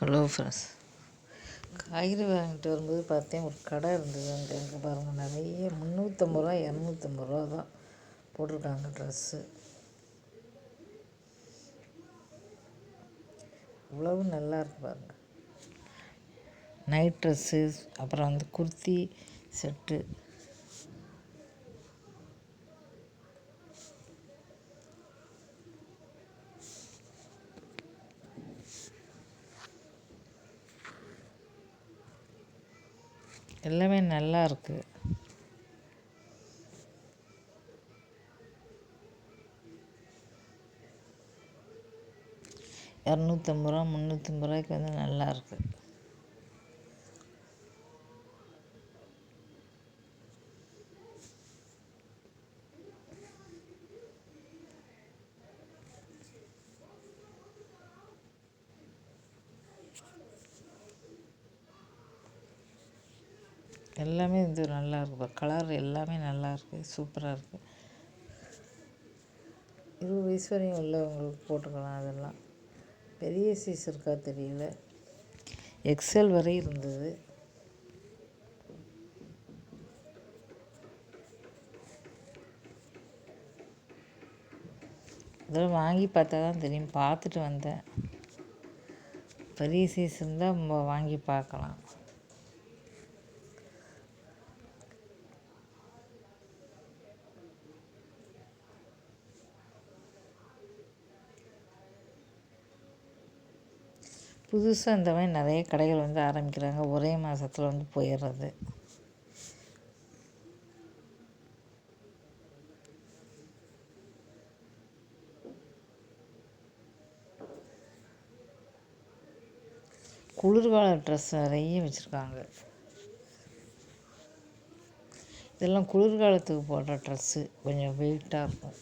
Hello friends, காய்கறி வாங்கிட்டு வரும்போது பார்த்தேன், ஒரு கடை இருந்தது. அங்கே பாருங்கள், நிறைய 350 ரூபா 250 ரூபா தான் போட்டிருக்காங்க ட்ரெஸ்ஸு. இவ்வளவு நல்லா இருக்கு பாருங்கள். நைட் ட்ரெஸ்ஸு, அப்புறம் குர்த்தி செட்டு, எல்லாமே நல்லா இருக்குது. இரநூத்தம்பது ரூபா 350 ரூபாய்க்கு நல்லா இருக்குது. எல்லாமே நல்லா இருக்குது. கலர் எல்லாமே நல்லா இருக்குது, சூப்பராக இருக்குது. 20 வயசு வரையும் உள்ளவங்களுக்கு போட்டுக்கலாம். அதெல்லாம் பெரிய சைஸ் இருக்கா தெரியல, எக்ஸல் வரை இருந்தது. இதெல்லாம் வாங்கி பார்த்தா தான் தெரியும். பார்த்துட்டு வந்தேன். பெரிய சைஸ் இருந்தால் நம்ம வாங்கி பார்க்கலாம். புதுசாக இந்த மாதிரி நிறைய கடைகள் ஆரம்பிக்கிறாங்க. ஒரே மாதத்தில் போயிடுறது. குளிர்கால ட்ரெஸ் நிறைய வச்சுருக்காங்க. இதெல்லாம் குளிர்காலத்துக்கு போடுற ட்ரெஸ்ஸு, கொஞ்சம் வெயிட்டாக இருக்கும்.